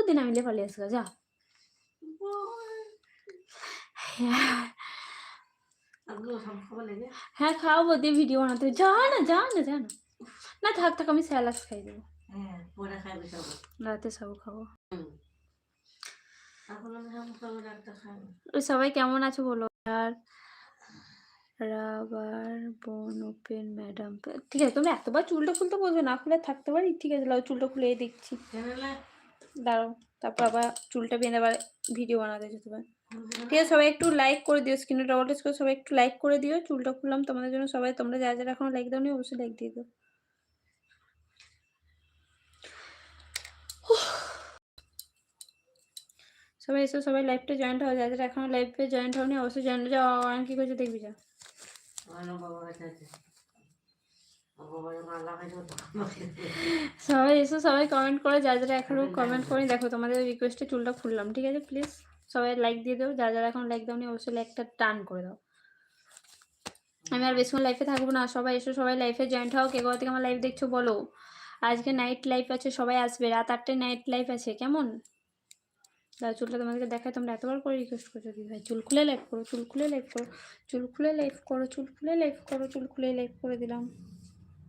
মধ্যে নামিলে পালিয়ে আসবে যা। হ্যাঁ খাওয়াবো, দিয়ে ভিডিও বানাতে হবে। যা না যা না যা না, না থাক থাক, আমি স্যালাড খাই দেবো, রাতে সব খাবো। সবাই কেমন আছো বলো। আর রাবার বোন ওপেন ম্যাডাম, ঠিক আছে তোমরা এতবার চুলটা খুলতে বলছো, না খুলে থাকতে পারি, ঠিক আছে লাও চুলটা খুলে দেখছি, দাঁড়াও, তারপর আবার চুলটা বেঁধে আবার ভিডিও বানাতে যেতে পারে। ঠিক আছে সবাই একটু লাইক করে দিও, স্ক্রিনে ডবল টাচ করে সবাই একটু লাইক করে দিও। চুলটা খুললাম তোমাদের জন্য, সবাই তোমরা যারা যারা এখনো লাইক দাওনি অবশ্যই লাইক দিয়ে দিও। সবাই এসো, সবাই লাইভটা জয়েন্ট হও, যারা যারা এখনো লাইভে জয়েন্ট হওনি অবশ্যই জয়েন্ট হয়ে যাও। আর কি করছে দেখবি যা, সবাই এসো, সবাই কমেন্ট করে, যারা যারা এখনো কমেন্ট করে দেখো তোমাদের রিকোয়েস্টে চুলটা খুললাম, ঠিক আছে প্লিজ সবাই লাইক দিয়ে দাও, যারা যারা এখন লাইক দাওনি অবশ্যই লাইকটা টান করে দাও। আমি আর বেশিক্ষণ লাইফে থাকবো না, সবাই এসো, সবাই লাইফে জয়েন্ট হও। কে কোথা থেকে আমার লাইভ দেখছো বলো। আজকে নাইট লাইফ আছে, সবাই আসবে, রাত 8টায় নাইট লাইফ আছে, কেমন? চুলটা তোমাদেরকে দেখায়, তোমরা এতবার করে রিকোয়েস্ট করছো দিদি ভাই চুল খুলে লাইভ করো, চুল খুলে লাইভ করো, চুল খুলে লাইভ করো, চুল খুলে লাইভ করো, চুল খুলে লাইভ করে দিলাম।